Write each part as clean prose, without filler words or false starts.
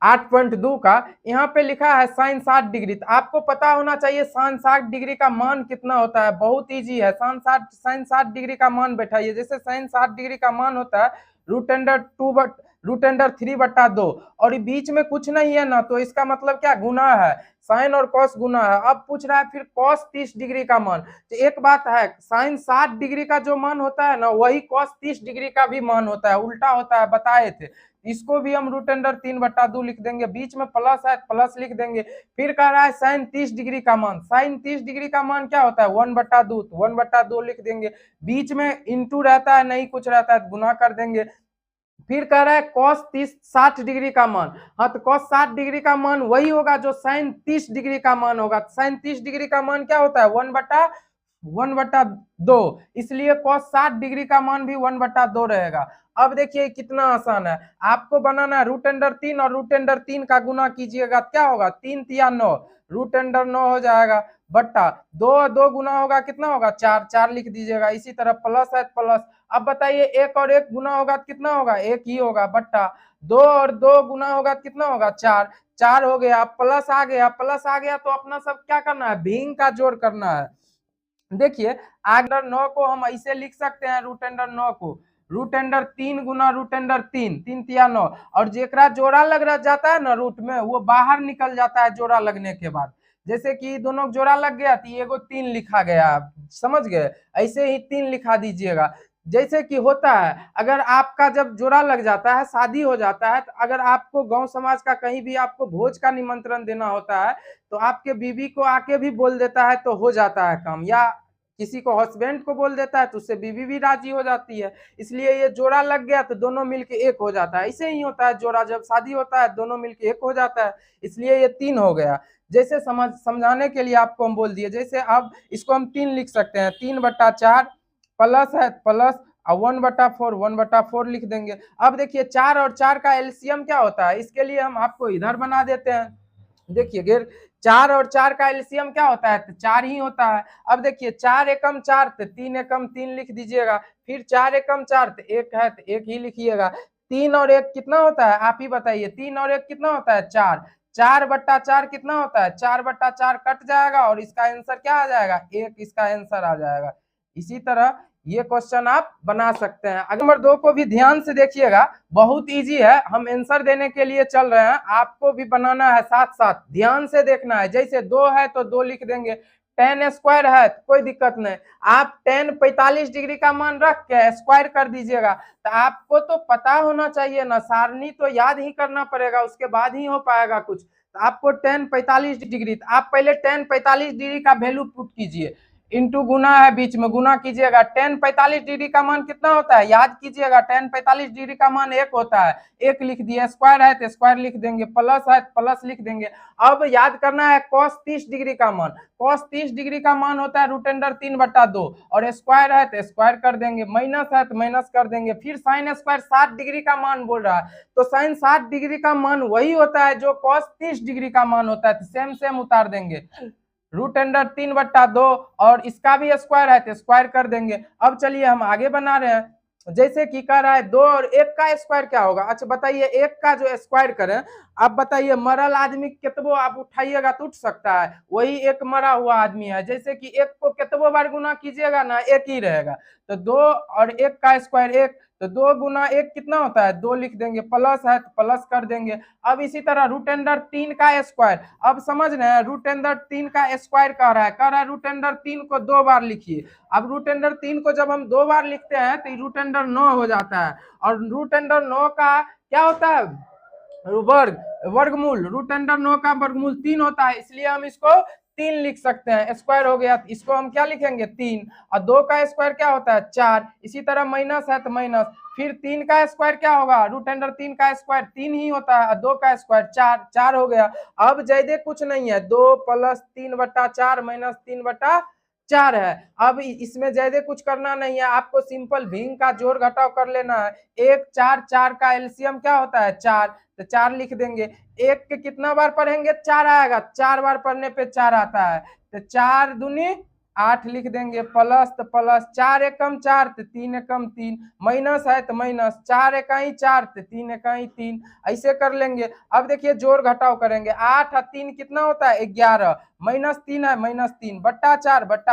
8.2 का यहाँ पे लिखा है साइन 60 डिग्री। तो आपको पता होना चाहिए साइन 60 डिग्री का मान कितना होता है। बहुत इजी है, साइन 60 डिग्री का मान बैठाइए। जैसे साइन 60 डिग्री का मान होता है √3/2 और बीच में कुछ नहीं है ना, तो इसका मतलब क्या गुना है, साइन और कॉस गुना है। अब पूछ रहा है फिर कॉस 30 डिग्री का मान। तो एक बात है, साइन 60 डिग्री का जो मान होता है ना वही कॉस 30 डिग्री का भी मान होता है, उल्टा होता है, बताए थे। इसको भी हम √3/2 लिख देंगे, बीच में प्लस है प्लस लिख देंगे। फिर कह रहा है साइन 30 डिग्री का मान, साइन 30 डिग्री का मान क्या होता है 1/2, तो 1/2 लिख देंगे। बीच में इंटू रहता है, नहीं कुछ रहता है, गुना कर देंगे। फिर कह रहा है कॉस 60 डिग्री का मान। हाँ, तो कॉस 60 डिग्री का मान वही होगा जो साइन 30 डिग्री का मान होगा। साइन 30 डिग्री का मान क्या होता है 1/2, इसलिए कॉस 60 डिग्री का मान भी 1/2 रहेगा। अब देखिए कितना आसान है, आपको बनाना है √3 और √3 का गुना कीजिएगा, क्या होगा 3 तिया 9, √9 हो जाएगा बट्टा 2 गुना होगा कितना होगा 4 लिख दीजिएगा। इसी तरह प्लस है प्लस। अब बताइए 1 और 1 गुना होगा कितना होगा 1 ही होगा बट्टा 2 और 2 गुना होगा कितना होगा 4 हो गया। प्लस आ गया, प्लस आ गया तो अपना सब क्या करना है भिंग का जोड़ करना है। देखिए √9 को हम ऐसे लिख सकते हैं, √9 को √3 गुना √3, 3 तिया 9, और जेकरा जोड़ा लग जाता है ना रूट में वो बाहर निकल जाता है जोड़ा लगने के बाद। जैसे कि दोनों जोड़ा लग गया तो एगो 3 लिखा गया, समझ गए, ऐसे ही 3 लिखा दीजिएगा। जैसे कि होता है अगर आपका जब जोड़ा लग जाता है, शादी हो जाता है, तो अगर आपको गांव समाज का कहीं भी आपको भोज का निमंत्रण देना होता है तो आपके बीवी को आके भी बोल देता है तो हो जाता है काम, या किसी को हस्बैंड को बोल देता है तो उससे बीवी भी राजी हो जाती है। इसलिए ये जोड़ा लग गया तो दोनों मिलके एक हो जाता है। ऐसे ही होता है जोड़ा जब शादी होता है दोनों मिलके एक हो जाता है, इसलिए ये 3 हो गया। जैसे समझाने के लिए आपको हम बोल दिए, जैसे अब इसको हम 3 लिख सकते हैं, 3/4 प्लस है प्लस और 1/4 लिख देंगे। अब देखिए 4 और 4 का एलसीएम क्या होता है, इसके लिए हम आपको इधर बना देते हैं। देखिए गिर 4 और 4 का एलसीएम क्या होता है, तो 4 ही होता है। अब देखिए 4 एकम 4 तो 3 एकम 3 लिख दीजिएगा, फिर 4 एकम 4 तो 1 है तो 1 ही लिखिएगा। 3 और 1 कितना होता है आप ही बताइए, 3 और 1 कितना होता है 4, 4/4 कितना होता है 4/4 कट जाएगा और इसका आंसर क्या आ जाएगा 1, इसका आंसर आ जाएगा। इसी तरह ये क्वेश्चन आप बना सकते हैं। अगर नंबर 2 को भी ध्यान से देखिएगा, बहुत इजी है, हम आंसर देने के लिए चल रहे हैं, आपको भी बनाना है, साथ साथ ध्यान से देखना है। जैसे 2 है तो 2 लिख देंगे, tan स्क्वायर है तो कोई दिक्कत नहीं, आप tan 45 डिग्री का मान रख के स्क्वायर कर दीजिएगा। तो आपको तो पता होना चाहिए ना, सारणी तो याद ही करना पड़ेगा, उसके बाद ही हो पाएगा कुछ। तो आपको tan 45 डिग्री, तो आप पहले tan 45 डिग्री का वैल्यू पुट कीजिए, इंटू गुना है बीच में, गुना कीजिएगा। tan 45 डिग्री का मान कितना होता है याद कीजिएगा, tan 45 डिग्री का मान 1 होता है, 1 लिख दिया, स्क्वायर है तो स्क्वायर लिख देंगे, प्लस है तो प्लस लिख देंगे। अब याद करना है cos 30 डिग्री का मान, cos 30 डिग्री का मान होता है √3/2 और स्क्वायर है तो स्क्वायर कर देंगे, माइनस है तो माइनस कर देंगे। फिर साइन स्क्वायर 60 डिग्री का मान बोल रहा है, तो साइन 60 डिग्री का मान वही होता है जो cos 30 डिग्री का मान होता है, तो सेम सेम उतार देंगे, √3/2 और इसका भी स्क्वायर है तो स्क्वायर कर देंगे। अब चलिए हम आगे बना रहे हैं, जैसे कि कह रहा है 2 और 1 का स्क्वायर क्या होगा। अच्छा बताइए 1 का जो स्क्वायर करें, आप बताइए मरल आदमी कितबो आप उठाइएगा तो उठ सकता है, वही एक मरा हुआ आदमी है। जैसे कि 1 को कितबो बार गुना कीजिएगा ना 1 ही रहेगा, तो 2 और 1 का स्क्वायर 1, तो 2 गुना 1 कितना होता है 2 लिख देंगे, प्लस है तो प्लस कर देंगे। अब इसी तरह √3 का स्क्वायर, अब समझ रहे हैं √3 का स्क्वायर कह रहा है √3 को 2 बार लिखिए। अब √3 को जब हम 2 बार लिखते हैं तो √9 हो जाता है, और √9 का क्या होता है वर्गमूल, √9 का वर्गमूल 3 होता है, इसलिए हम इसको 3 लिख सकते हैं। स्क्वायर हो गया, इसको हम क्या लिखेंगे 3, और 2 का स्क्वायर क्या होता है 4, इसी तरह माइनस है तो माइनस, फिर 3 का स्क्वायर क्या होगा √3 का स्क्वायर 3 ही होता है, और 2 का स्क्वायर 4 हो गया। अब ज्यादा कुछ नहीं है, 2 + 3/4 - 3/4 है। अब इसमें ज्यादा कुछ करना नहीं है, आपको सिंपल भिंग का जोड़ घटाव कर लेना है। 1 4 4 का एलसीएम क्या होता है 4, तो 4 लिख देंगे। 1 के कितना बार पढ़ेंगे 4 आएगा, 4 बार पढ़ने पे 4 आता है, तो 4 दूनी 8 लिख देंगे, प्लस तो प्लस, 4 एकम 4 तो 3 एकम 3, माइनस है तो माइनस, 4 इकाई 4 तो 3 इकाई 3, ऐसे कर लेंगे। अब देखिए जोड़ घटाव करेंगे, 8 और 3 कितना होता है 11, माइनस 3 है माइनस 3, बट्टा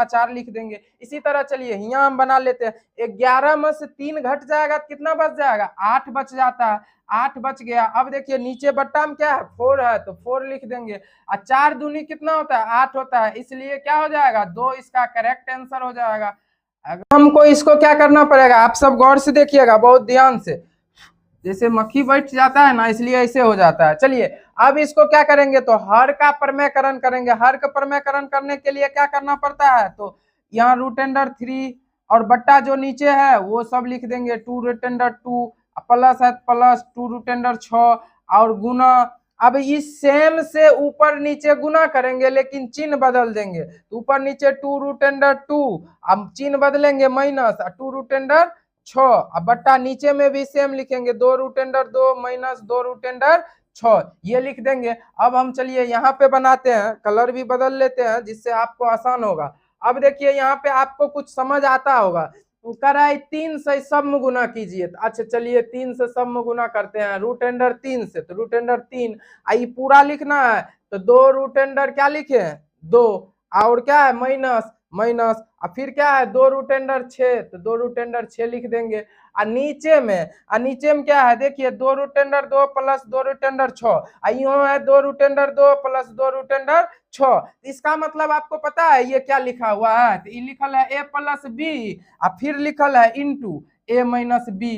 4 लिख देंगे। इसी तरह चलिए यहाँ हम बना लेते हैं, 11 में से 3 घट जाएगा तो कितना बच जाएगा, 8 बच जाता है, 8 बच गया। अब देखिए नीचे बट्टा में क्या है 4 है तो 4 लिख देंगे, और 4 दूनी कितना होता है 8 होता है, इसलिए क्या हो जाएगा 2 इसका करेक्ट आंसर हो जाएगा। अगर हमको इसको क्या करना पड़ेगा, आप सब गौर से देखिएगा बहुत ध्यान से, जैसे मक्खी बैठ जाता है ना इसलिए ऐसे हो जाता है। चलिए अब इसको क्या करेंगे, तो हर का प्रमेयकरण करेंगे। हर का प्रमेयकरण करने के लिए क्या करना पड़ता है, तो यहाँ रूट अंडर 3 और बट्टा जो नीचे है वो सब लिख देंगे, 2 रूट अंडर 2 प्लस है प्लस 2 रूट अंडर 6 और गुना। अब इस सेम से ऊपर नीचे गुना करेंगे लेकिन चिन्ह बदल देंगे, तो ऊपर नीचे 2 रूट अंडर 2, अब चिन्ह बदलेंगे माइनस, 2 रूट अंडर 6, अब बट्टा नीचे में भी सेम लिखेंगे, 2 root under 2 minus 2 root under 6, ये लिख देंगे। अब हम चलिए यहाँ पे बनाते हैं, कलर भी बदल लेते हैं जिससे आपको आसान होगा। अब देखिए यहाँ पे आपको कुछ समझ आता होगा, कर रहा है 3 से सम गुना कीजिए, अच्छा चलिए 3 से सम गुना करते हैं, रूट अंडर 3 से, तो रूट अंडर 3, आई पूरा लिखना है तो 2 रूट अंडर क्या लिखे 2, और क्या है माइनस माइनस, और फिर क्या है 2 रूट अंडर 6, तो 2 रूट अंडर 6 लिख देंगे। और नीचे में क्या है देखिए 2 root under 2 plus 2 root under 6, यूं है 2 root under 2 plus 2 root under 6, इसका मतलब आपको पता है ये क्या लिखा हुआ है, तो ये लिखल है a प्लस बी और फिर लिखल है इंटू a माइनस बी।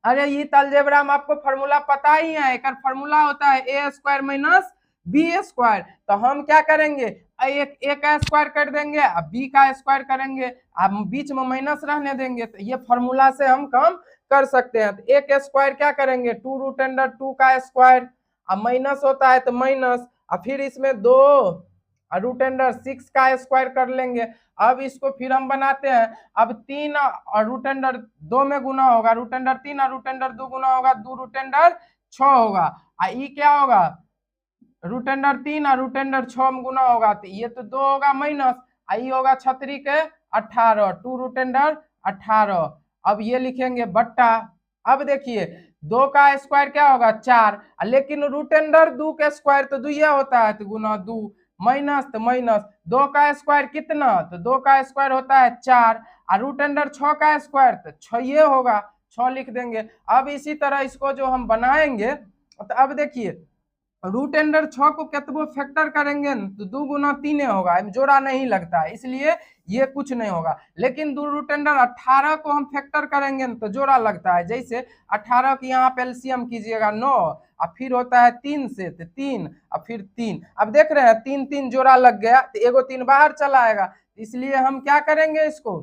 अरे ये अलजेब्रा में आपको फॉर्मूला पता ही है, एक फॉर्मूला होता है ए स्क्वायर माइनस बी स्क्वायर, तो हम क्या करेंगे एक ए का स्क्वायर कर देंगे अब बी का स्क्वायर करेंगे, अब बीच में माइनस रहने देंगे, तो ये फॉर्मूला से हम काम कर सकते हैं। तो ए का स्क्वायर क्या करेंगे 2 रूट अंडर 2 का स्क्वायर, अब माइनस होता है तो माइनस, और फिर इसमें 2 रूट अंडर 6 का स्क्वायर कर लेंगे। अब इसको फिर हम बनाते हैं, अब 3 और रूट अंडर 2 में गुना होगा, रूट अंडर 3 और रूट अंडर 2 गुना होगा, 2 रूट अंडर 6 होगा, ये क्या होगा रूट अंडर 3 और रूट अंडर 6 में गुना होगा, तो ये तो 2 होगा माइनस, आई होगा 6 के 18, 2 रूट अंडर 18। अब ये लिखेंगे बट्टा, अब देखिए 2 का स्क्वायर क्या होगा 4, लेकिन रूट अंडर 2 का स्क्वायर तो 2 होता है, तो गुना 2 माइनस, तो माइनस 2 का स्क्वायर कितना, तो 2 का स्क्वायर होता है 4, और रूट अंडर 6 का स्क्वायर तो 6 होगा, 6 लिख देंगे। अब इसी तरह इसको जो हम बनाएंगे, तो अब देखिए रूट अंडर 6 को कितबो फैक्टर करेंगे तो 2 गुना 3 होगा, जोड़ा नहीं लगता है इसलिए ये कुछ नहीं होगा, लेकिन 2 रूट अंडर 18 को हम फैक्टर करेंगे तो जोड़ा लगता है, जैसे 18 की यहाँ पे एलसीएम कीजिएगा 9 और फिर होता है 3 से तो 3 और फिर 3, अब देख रहे हैं 3 3 जोड़ा लग गया तो एगो 3 बाहर चला आएगा, इसलिए हम क्या करेंगे इसको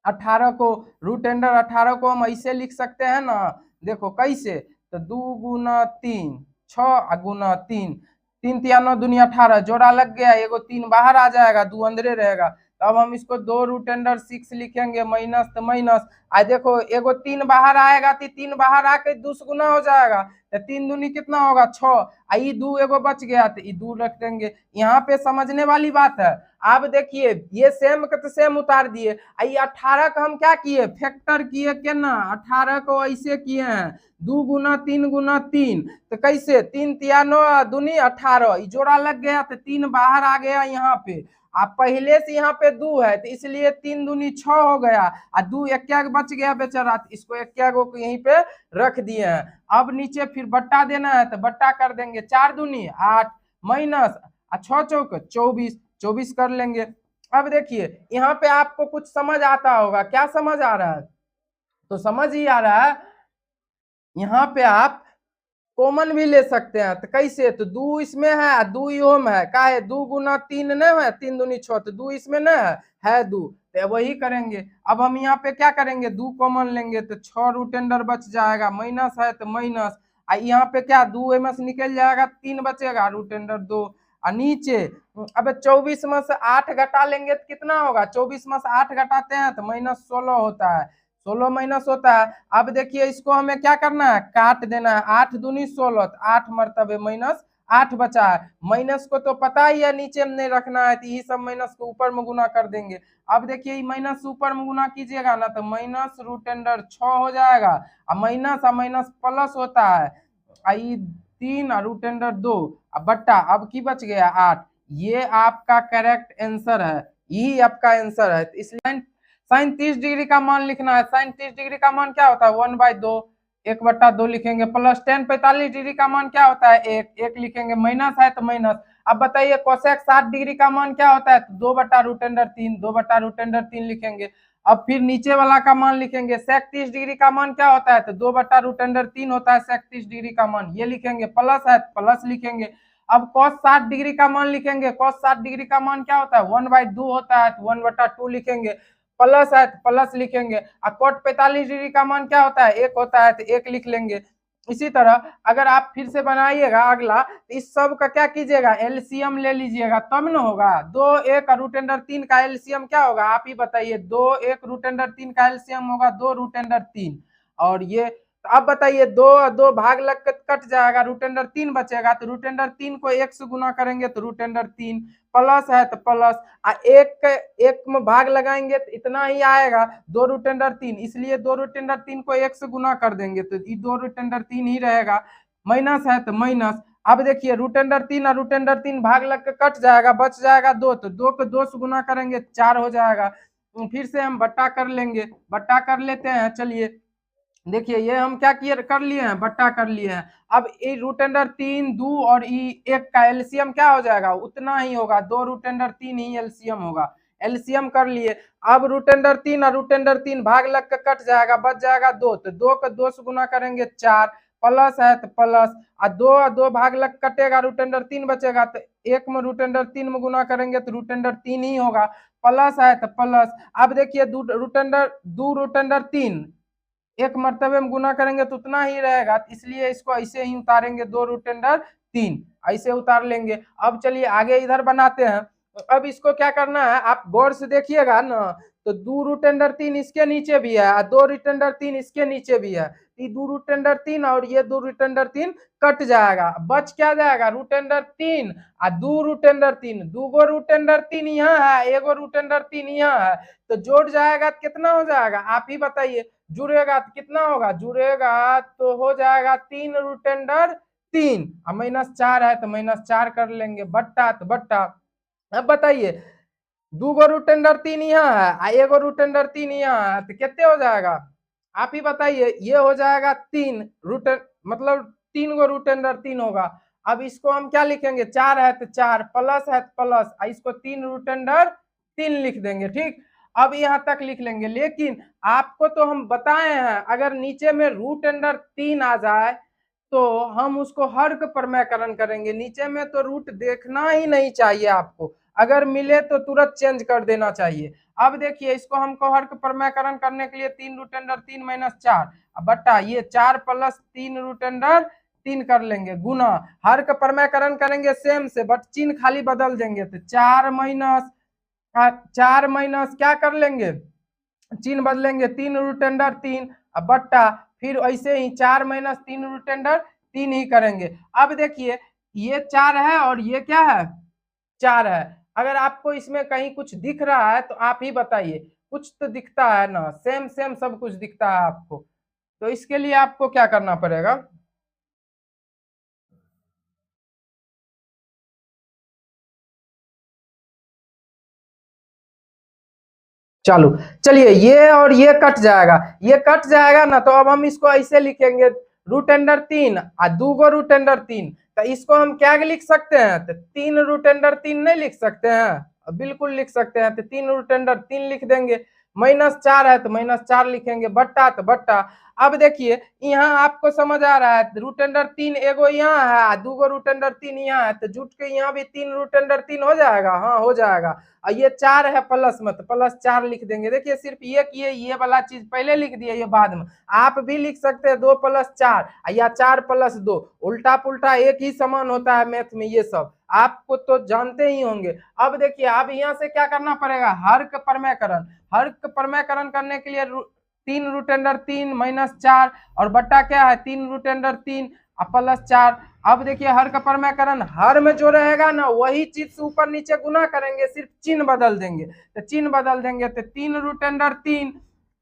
18 को रूट अंडर 18 को हम ऐसे लिख सकते हैं ना, देखो कैसे, तो 2 गुना 3 6 गुना 3, 3 तिया 9 दुनिया 18, जोड़ा लग गया, एगो 3 बाहर आ जाएगा 2 अंदरे रहेगा, तो अब हम इसको 2 रूट अंडर 6 लिखेंगे माइनस, तो माइनस देखो एगो 3 बाहर आएगा तो 3 बाहर आके 2 गुना हो जाएगा, तो 3 दूनी कितना होगा 6, आई 2 एगो बच गया तो ये 2 रख देंगे। यहाँ पे समझने वाली बात है, अब देखिए ये सेम का तो सेम उतार दिए, आई 18 का हम क्या किए फैक्टर किए के ना, 18 को ऐसे किए हैं 2 गुना 3 गुना 3, तो कैसे 3 तिया 9 दूनी 18, जोड़ा लग गया तो 3 बाहर आ गया यहाँ पे, आप पहले से यहाँ पे 2 है तो इसलिए 3 दूनी 6 हो गया, और 2 एक बच गया बेचारा, इसको एक को यहीं पे रख दिए हैं। अब नीचे फिर बट्टा देना है तो बट्टा कर देंगे, 4 दूनी 8 माइनस 6 चौक 24, 24 कर लेंगे। अब देखिए यहाँ पे आपको कुछ समझ आता होगा, क्या समझ आ रहा है, तो समझ ही आ रहा है, यहाँ पे आप कॉमन भी ले सकते हैं, तो कैसे, तो 2 इसमें है 2 यो में है, का है 2 गुना 3 नहीं है 3 दूनी 6, तो 2 इसमें नहीं है 2, तो वही करेंगे। अब हम यहाँ पे क्या करेंगे 2 कॉमन लेंगे तो 6 रूट अंडर बच जाएगा, माइनस है तो माइनस, यहाँ पे क्या 2 में से निकल जाएगा 3 बचेगा रूट अंडर 2, और नीचे अब 24 में से 8 घटा लेंगे तो कितना होगा, 24 में से 8 घटाते हैं तो माइनस 16 होता है, 16 माइनस होता है। अब देखिए इसको हमें क्या करना है काट देना है, 8 दूनी 16, 8 मरतबे माइनस 8 बचा है। माइनस को तो पता ही है नीचे में नहीं रखना है, तो ये सब माइनस को ऊपर में गुना कर देंगे। अब देखिए माइनस ऊपर में गुना कीजिएगा ना तो माइनस रूट अंडर 6 हो जाएगा, और माइनस प्लस होता है, आई 3 और रूट अंडर 2 बट्टा अब की बच गया 8। ये आपका करेक्ट आंसर है, यही आपका आंसर है। तो इसलिए साइन 30 डिग्री का मान लिखना है। साइन 30 डिग्री का मान क्या होता है 1/2, 1/2 लिखेंगे। प्लस टेन 45 डिग्री का मान क्या होता है 1 लिखेंगे। माइनस है तो माइनस। अब बताइए कोसेक 60 डिग्री का मान क्या होता है, तो 2/√3, 2/√3 लिखेंगे। अब फिर नीचे वाला का मान लिखेंगे। सेक 30 डिग्री का मान क्या होता है, तो 2/√3 होता है सेक 30 डिग्री का मान, ये लिखेंगे। प्लस है तो प्लस लिखेंगे। अब cos 60 डिग्री का मान लिखेंगे। cos 60 डिग्री का मान क्या होता है 1/2 होता है, तो 1/2 लिखेंगे। प्लस है तो प्लस लिखेंगे। और cot 45 डिग्री का मान क्या होता है 1 होता है, तो 1 लिख लेंगे। इसी तरह अगर आप फिर से बनाइएगा अगला, तो इस सब का क्या कीजिएगा एलसीएम ले लीजिएगा, तब न होगा। 2 1 √3 का एलसीएम क्या होगा आप ही बताइए। 2 1 √3 का एलसीएम होगा 2√3। और ये तो अब बताइए 2 2 भाग लग के कट जाएगा, √3 बचेगा। तो √3 को 1 से गुना करेंगे तो √3, प्लस है तो प्लस, एक में भाग लगाएंगे तो इतना ही आएगा 2√3, इसलिए 2√3 को 1 से गुना कर देंगे तो ये 2√3 ही रहेगा। माइनस है तो माइनस। अब देखिए √3 और √3 भाग लग के कट जाएगा, बच जाएगा 2, तो 2 को 2 से गुना करेंगे 4 हो जाएगा। फिर से हम बट्टा कर लेंगे, बट्टा कर लेते हैं। चलिए देखिए ये हम क्या किए कर लिए हैं, बट्टा कर लिए हैं। अब ये √3 2 और ई 1 का एलसीएम क्या हो जाएगा उतना ही होगा, 2 √3 ही एलसीएम होगा। एलसीएम कर लिए। अब √3 और √3 भाग लग के कट जाएगा, बच जाएगा 2, तो 2 को 2 से गुना करेंगे 4, प्लस है तो प्लस, और 2 भाग लग कटेगा √3 बचेगा, तो 1 में √3 में गुना करेंगे तो √3 ही होगा। प्लस है तो प्लस। अब देखिए 2 √3 एक मर्तबे में गुना करेंगे तो उतना ही रहेगा, इसलिए इसको ऐसे ही उतारेंगे 2√3 ऐसे उतार लेंगे। अब चलिए आगे इधर बनाते हैं। अब इसको क्या करना है आप गौर से देखिएगा ना, तो 2√3 इसके नीचे भी है और 2√3 इसके नीचे भी है। ये 2√3 और ये 2√3 कट जाएगा, बच क्या जाएगा √3 और 2√3, 2 गो √3 यहाँ है, 1 गो √3 यहाँ है, तो जोड़ जाएगा तो कितना हो जाएगा आप ही बताइए। जुड़ेगा तो कितना होगा, जुड़ेगा तो हो जाएगा 3√3 और -4 है तो -4 कर लेंगे, बट्टा तो बट्टा। अब बताइए 2 गो √3 यहाँ है और 1 गो √3 यहाँ है, तो कितने हो जाएगा आप ही बताइए। ये हो जाएगा 3 रूट, मतलब 3 गो √3 होगा। अब इसको हम क्या लिखेंगे, 4 है तो 4, प्लस है तो प्लस, इसको 3√3 लिख देंगे। ठीक, अब यहाँ तक लिख लेंगे। लेकिन आपको तो हम बताए हैं अगर नीचे में √3 आ जाए तो हम उसको हर्क प्रमेयकरण करेंगे। नीचे में तो रूट देखना ही नहीं चाहिए आपको, अगर मिले तो तुरंत चेंज कर देना चाहिए। अब देखिए इसको हमको हर्क प्रमेयकरण करने के लिए 3√3 - 4 बट्टा ये 4 प्लस 3√3 कर लेंगे गुना, हर्क प्रमेयकरण करेंगे सेम से, बट चिन्ह खाली बदल देंगे। तो 4 माइनस क्या कर लेंगे, चिन्ह बदलेंगे 3√3 बट्टा, फिर ऐसे ही 4 - 3√3 ही करेंगे। अब देखिए ये 4 है और ये क्या है 4 है। अगर आपको इसमें कहीं कुछ दिख रहा है तो आप ही बताइए, कुछ तो दिखता है ना, सेम सेम सब कुछ दिखता है आपको। तो इसके लिए आपको क्या करना पड़ेगा, चलो चलिए ये और ये कट जाएगा, ये कट जाएगा ना, तो अब हम इसको ऐसे लिखेंगे √3 और 2 गो √3, तो इसको हम क्या लिख सकते हैं, तो 3√3 नहीं लिख सकते हैं, बिल्कुल लिख सकते हैं। तो 3√3 लिख देंगे, -4 है तो -4 लिखेंगे, बट्टा तो बट्टा। अब देखिए यहाँ आपको समझ आ रहा है √3 एगो यहाँ है 2 गो √3 यहाँ है, तो जुट के यहाँ भी 3√3 हो जाएगा, हाँ हो जाएगा। और ये 4 है प्लस में, तो +4 लिख देंगे। देखिए सिर्फ ये वाला चीज पहले लिख दिया, ये बाद में आप भी लिख सकते हैं 2 + 4 या 4 + 2, उल्टा पुल्टा एक ही समान होता है मैथ में, ये सब आपको तो जानते ही होंगे। अब देखिए अब यहाँ से क्या करना पड़ेगा, हर्क प्रमेयकरण। हर्क प्रमेयकरण करने के लिए 3√3 - 4 और बट्टा क्या है 3√3 +4। अब देखिए हर का परमैकरण, हर में जो रहेगा ना वही चीज से ऊपर नीचे गुना करेंगे, सिर्फ चिन्ह बदल देंगे। तो चिन्ह बदल देंगे तो 3 रूट अंडर 3,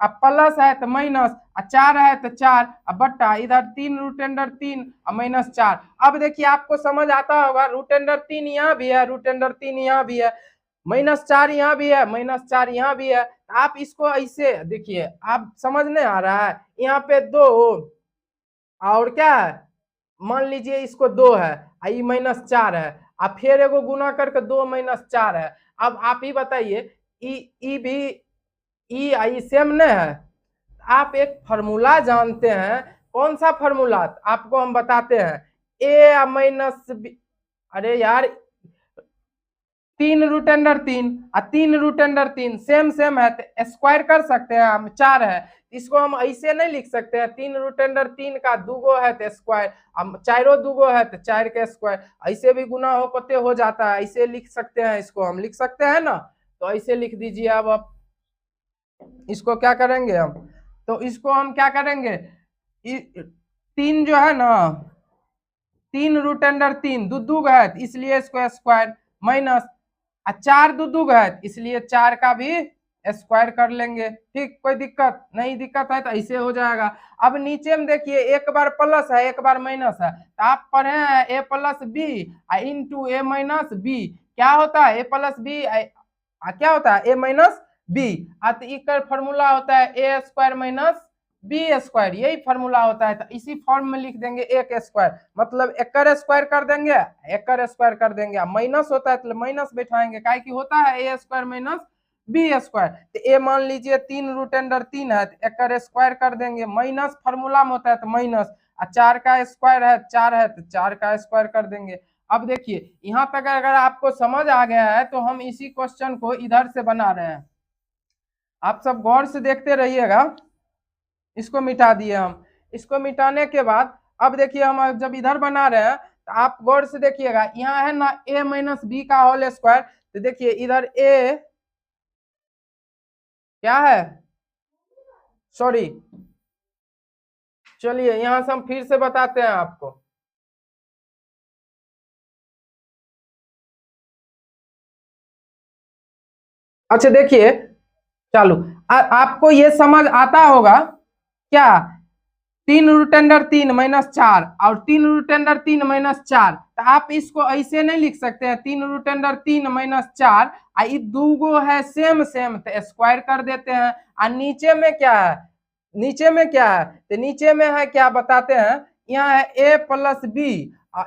अब प्लस है तो माइनस, 4 है तो 4, अब बट्टा इधर 3 रूट अंडर 3 और माइनस 4। अब देखिए आपको समझ आता होगा, रूट अंडर 3 यहाँ भी है, रूट अंडर 3 यहाँ भी है, माइनस 4 यहाँ भी है, माइनस 4 यहाँ भी है। आप इसको ऐसे देखिए, आप समझ नहीं आ रहा है, यहाँ पे 2 और क्या है, मान लीजिए इसको 2 है, आई माइनस 4 है, अब फिर एगो गुना करके 2 माइनस 4 है। अब आप ही बताइए, ई भी ई आई सेम नहीं है। आप एक फॉर्मूला जानते हैं, कौन सा फॉर्मूला आपको हम बताते हैं, ए माइनस बी, अरे यार 3 रूट अंडर 3 और 3 रूट अंडर 3 सेम सेम है तो स्क्वायर कर सकते हैं हम, 4 है, इसको हम ऐसे नहीं लिख सकते हैं, 3 रूट अंडर 3 का दूगो है तो स्क्वायर, अब 4 दूगो है तो 4 के स्क्वायर, ऐसे भी गुना हो कते हो जाता है, ऐसे लिख सकते हैं, इसको हम लिख सकते हैं ना, तो ऐसे लिख दीजिए। अब आप इसको क्या करेंगे हम, तो इसको हम क्या करेंगे, 3 जो है ना, 3 रूट अंडर 3 दुदुग है इसलिए इसको स्क्वायर, माइनस 4 दुदुग है इसलिए 4 का भी स्क्वायर कर लेंगे। ठीक, कोई दिक्कत नहीं, दिक्कत है तो ऐसे हो जाएगा। अब नीचे में देखिए एक बार प्लस है एक बार माइनस है, तो आप पढ़े हैं ए प्लस बी इंटू ए माइनस बी, क्या होता है ए प्लस बी, क्या होता है ए माइनस बी, तो फॉर्मूला होता है ए स्क्वायर माइनस बी स्क्वायर, यही फॉर्मूला होता है। तो इसी फॉर्म में लिख देंगे एक स्क्वायर, मतलब एकर स्क्वायर कर देंगे, एकर स्क्वायर कर देंगे, माइनस होता है तो माइनस बैठाएंगे, काय की होता है ए स्क्वायर माइनस बी स्क्वायर। तो ए मान लीजिए 3 रूट अंडर 3 है तो एकर स्क्वायर कर देंगे, माइनस फॉर्मूला में होता है तो माइनस, 4 का स्क्वायर है 4 है तो 4 का स्क्वायर कर देंगे। अब देखिए यहाँ तक अगर आपको समझ आ गया है तो हम इसी क्वेश्चन को इधर से बना रहे हैं, आप सब गौर से देखते रहिएगा। इसको मिटा दिए हम, इसको मिटाने के बाद अब देखिए हम जब इधर बना रहे हैं तो आप गौर से देखिएगा, यहाँ है ना ए माइनस बी का होल स्क्वायर, तो देखिए इधर ए क्या है, सॉरी चलिए यहां से हम फिर से बताते हैं आपको। अच्छा देखिए चालू, आपको ये समझ आता होगा क्या, 3 रूट अंडर 3 माइनस 4 और 3 रूट अंडर 3 माइनस 4, तो आप इसको ऐसे नहीं लिख सकते हैं, 3 रूट अंडर 3 माइनस 4 ये दूगो है सेम सेम तो स्क्वायर कर देते हैं। और नीचे में क्या है, नीचे में क्या है, तो नीचे में है क्या बताते हैं, यहाँ है ए प्लस बी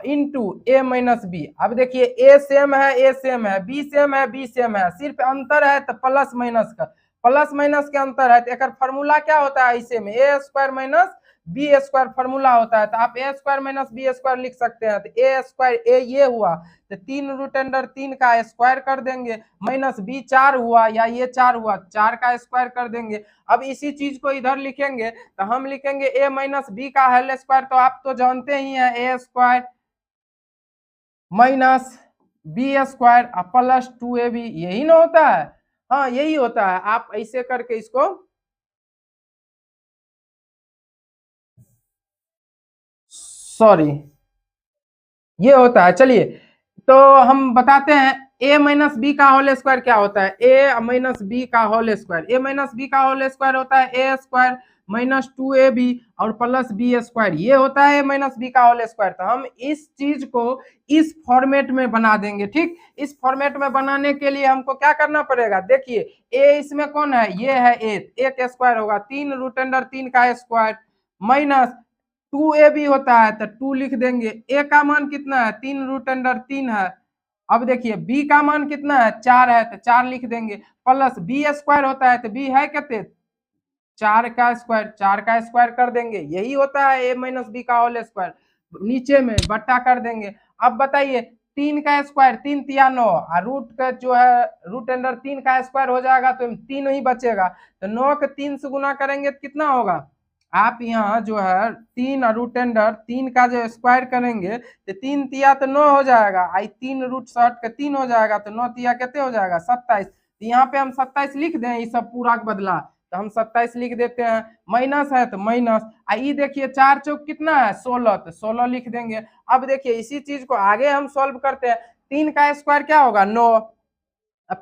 इंटू ए माइनस बी। अब देखिए ए सेम है ए सेम है, बी सेम है बी सेम है, सिर्फ अंतर है तो प्लस माइनस का, प्लस माइनस के अंतर है, तो एक फॉर्मूला क्या होता है ऐसे में, a square minus b square formula होता है, तो आप a square minus b square लिख सकते हैं। तो ए स्क्वायर ए ये हुआ तो 3 रूट अंडर 3 का स्क्वायर कर देंगे, माइनस बी 4 हुआ या ये 4 हुआ 4 का स्क्वायर कर देंगे। अब इसी चीज को इधर लिखेंगे तो हम लिखेंगे ए माइनस बी का होल स्क्वायर, तो आप तो जानते ही हैं a square minus b square plus 2ab, यही ना होता है, हाँ यही होता है। आप ऐसे करके इसको सॉरी ये होता है। चलिए तो हम बताते हैं ए माइनस बी का होल स्क्वायर क्या होता है, ए माइनस बी का होल स्क्वायर, ए माइनस बी का होल स्क्वायर होता है ए स्क्वायर माइनस 2ab और प्लस बी स्क्वायर, ये होता है ए माइनस बी का होल स्क्वायर। तो हम इस चीज को इस फॉर्मेट में बना देंगे। ठीक, इस फॉर्मेट में बनाने के लिए हमको क्या करना पड़ेगा, देखिए ए इसमें कौन है, ये है ए, एक स्क्वायर होगा 3 रूट अंडर 3 का स्क्वायर माइनस 2ab होता है तो 2 लिख देंगे, ए का मान कितना है 3 रूट अंडर 3 है, अब देखिए बी का मान कितना है 4 है तो 4 लिख देंगे, प्लस बी स्क्वायर होता है तो बी है कितने 4 का स्क्वायर, 4 का स्क्वायर कर देंगे, यही होता है ए माइनस बी का होल स्क्वायर, नीचे में बट्टा कर देंगे। अब बताइए 3 का स्क्वायर 3 तिया 9 और रूट का जो है रूट अंडर 3 का स्क्वायर हो जाएगा तो 3 ही बचेगा, तो 9 के 3 से गुना करेंगे तो कितना होगा, आप यहाँ जो है 3 और रूट अंडर 3 का जो स्क्वायर करेंगे तो 3 तिया तो 9 हो जाएगा, आई 3 रूट 60 के 3 हो जाएगा तो 9 तिया कितने हो जाएगा 27, तो यहाँ पे हम 27 लिख दें ये सब पूरा बदला, तो हम 27 लिख देते हैं, माइनस है तो माइनस। आई देखिए 4 चौक कितना है 16, तो 16 लिख देंगे। अब देखिए इसी चीज को आगे हम सॉल्व करते हैं, 3 का स्क्वायर क्या होगा 9,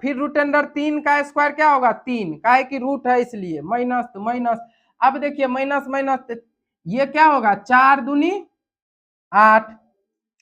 फिर रूट अंडर 3 का स्क्वायर क्या होगा 3, काहे की रूट है इसलिए, माइनस तो माइनस। अब देखिए माइनस माइनस ये क्या होगा 4 दूनी 8,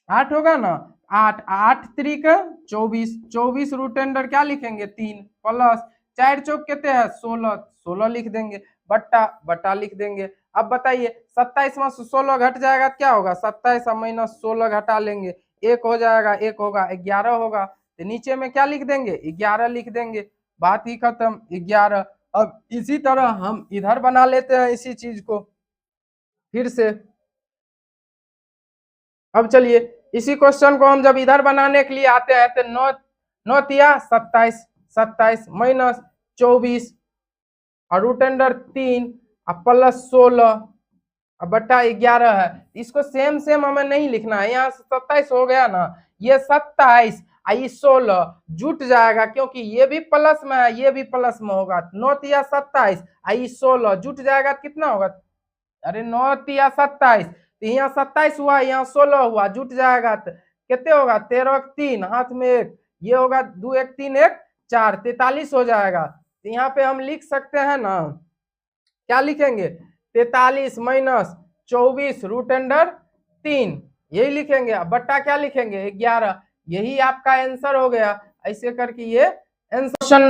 8 होगा ना, 8 8 3 का 24, 24 रूट अंडर क्या लिखेंगे 3 प्लस 4 चौक कितने हैं 16, 16 लिख देंगे, बट्टा बट्टा लिख देंगे। अब बताइए 27 में 16 घट जाएगा क्या होगा 27 माइनस 16 घटा लेंगे, 1 हो जाएगा, 1 होगा 11 होगा, तो नीचे में क्या लिख देंगे 11 लिख देंगे, बात ही खत्म 11। अब इसी तरह हम इधर बना लेते हैं इसी चीज को फिर से। अब चलिए इसी क्वेश्चन को हम जब इधर बनाने के लिए आते हैं तो 9 9 तिया 27, 27 माइनस 24 और रूट अंडर 3 और प्लस 16 और बट्टा 11 है। इसको सेम सेम हमें नहीं लिखना है, यहाँ 27 हो गया ना, ये 27 आई 16 जुट जाएगा क्योंकि ये भी प्लस में है ये भी प्लस में होगा, 9 तिया 27 आई 16 जुट जाएगा कितना होगा, अरे 9 तिया 27, तो यहाँ 27 हुआ यहाँ 16 हुआ जुट जाएगा तो कितने होगा 13 3 हाथ में 1, ये होगा 2 1 3 1 4 43 हो जाएगा। तो यहाँ पे हम लिख सकते हैं ना, क्या लिखेंगे 43 माइनस 24 रूट अंडर 3, यही लिखेंगे। अब बट्टा क्या लिखेंगे 11, यही आपका आंसर हो गया। ऐसे करके ये क्वेश्चन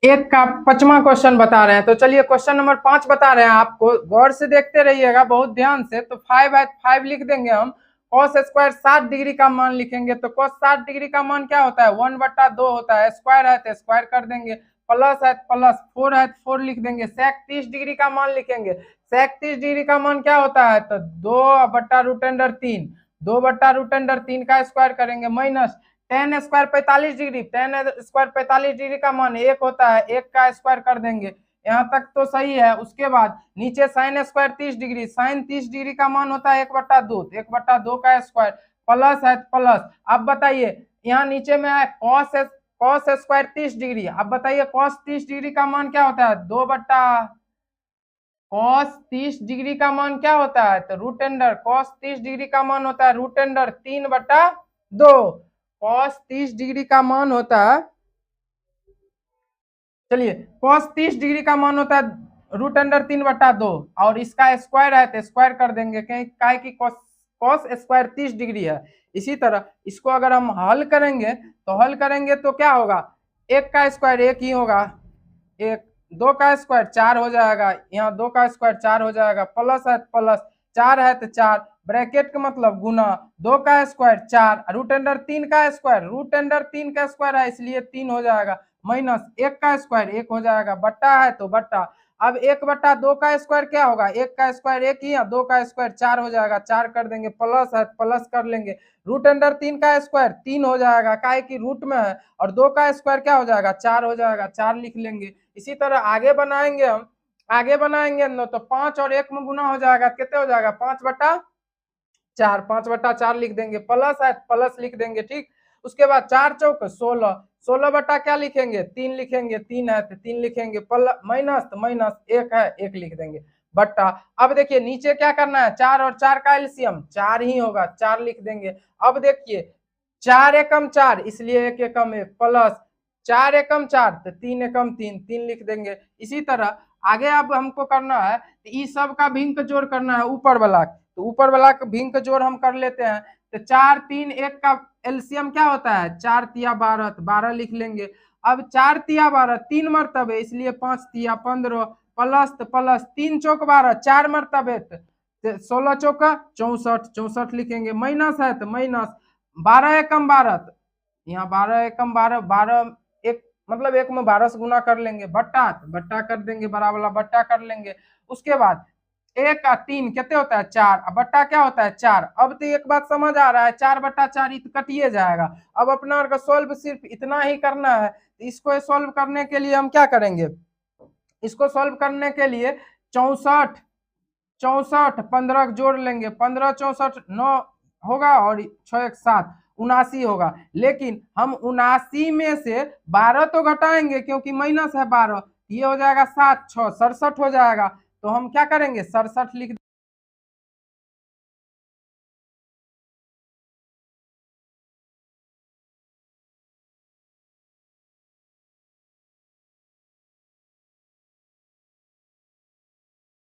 1 का 5वां क्वेश्चन बता रहे हैं। तो चलिए क्वेश्चन नंबर 5 बता रहे हैं, आपको गौर से देखते रहिएगा बहुत ध्यान से। तो 5 है 5 लिख देंगे हम, cos स्क्वायर 60 डिग्री का मान लिखेंगे, तो cos 60 डिग्री का मान क्या होता है 1/2 होता है, स्क्वायर है तो स्क्वायर कर देंगे, प्लस है प्लस, 4 है तो 4 लिख देंगे, sec 30 डिग्री का मान लिखेंगे, sec 30 डिग्री का मान क्या होता है तो 2/√3, 2/√3 का स्क्वायर करेंगे, minus tan square 45 degree, tan square 45 degree का मान 1 होता है, 1 का स्क्वायर कर देंगे, यहाँ तक तो सही है। उसके बाद नीचे sine square 30 degree, sine 30 degree का मान होता है 1/2, 1/2 का स्क्वायर, प्लस है प्लस। अब बताइए यहाँ नीचे में है कॉस स्क्वायर 30 डिग्री, अब बताइए कॉस 30 डिग्री का मान क्या होता है कॉस 30 डिग्री का मान क्या होता है तो रूट अंडर, कॉस 30 डिग्री का मान होता है रूट अंडर 3/2, कॉस 30 डिग्री का मान होता है, चलिए कॉस 30 डिग्री का मान होता है रूट अंडर 3/2 और इसका स्क्वायर है तो स्क्वायर कर देंगे, काहे कि कॉस स्क्वायर 30 डिग्री है। इसी तरह इसको अगर हम हल करेंगे तो क्या होगा, 1 का स्क्वायर 1 ही होगा, 1 2 का स्क्वायर 4 हो जाएगा, यहाँ 2 का स्क्वायर 4 हो जाएगा, प्लस है प्लस, 4 है तो 4, ब्रैकेट का मतलब गुना, 2 का स्क्वायर 4, रूट अंडर 3 का स्क्वायर, रूट अंडर 3 का स्क्वायर है इसलिए 3 हो जाएगा, माइनस 1 का स्क्वायर 1 हो जाएगा, बट्टा है तो बट्टा। अब 1/2 का स्क्वायर क्या होगा, 1 का स्क्वायर 1 ही है, 2 का स्क्वायर 4 हो जाएगा, 4 कर देंगे, प्लस है प्लस कर लेंगे, रूट अंडर 3 का स्क्वायर 3 हो जाएगा, काहे की रूट में है, और 2 का स्क्वायर क्या हो जाएगा 4 हो जाएगा, 4 लिख लेंगे। इसी तरह आगे बनाएंगे हम, आगे बनाएंगे ना तो 5 और 1 में गुना हो जाएगा, कितने हो जाएगा 5/4, 5/4 लिख देंगे, प्लस है प्लस लिख देंगे, ठीक। उसके बाद 4 चौक 16, 16 बटा क्या लिखेंगे 3 लिखेंगे, 3 है तो 3 लिखेंगे, माइनस तो माइनस, 1 है 1 लिख देंगे, बट्टा। अब देखिए नीचे क्या करना है, 4 और 4 का एलसीएम 4 ही होगा, 4 लिख देंगे। अब देखिए 4 एकम 4 इसलिए 1 एकम 1 प्लस 4 एकम 4 तो 3 एकम 3, 3 लिख देंगे। इसी तरह आगे अब हमको करना है इस सब का भिन्न जोड़ करना है ऊपर वाला, तो ऊपर वाला का भिन्न जोड़ हम कर लेते हैं। तो 4 3 1 का एलसीएम क्या होता है 4 तिया 12, 12 लिख लेंगे। अब 4 तिया 12 3 मरतबे इसलिए 5 तिया 15, प्लस तो प्लस, 3 चौक 12 4 मरतबे 16 चौका 64, 64 लिखेंगे, माइनस है तो माइनस, 12 एकम 12, यहाँ 12 एकम 12, 12 एक मतलब 1 में 12 से गुना कर लेंगे, बट्टा बट्टा कर देंगे, बड़ा वाला बट्टा कर लेंगे। उसके बाद 1 का 3 कितने होता है 4, अब बट्टा क्या होता है 4। अब तो एक बात समझ आ रहा है 4/4 कटिए जाएगा। अब अपना का सोल्व सिर्फ इतना ही करना है। इसको सोल्व करने के लिए हम क्या करेंगे, इसको सोल्व करने के लिए 64 64 15 जोड़ लेंगे, 15 64 9 होगा और 6 1 7 79 होगा। लेकिन हम 79 में से 12 तो घटाएंगे क्योंकि माइनस है 12, ये हो जाएगा 7 6 67 हो जाएगा। तो हम क्या करेंगे 67 लिख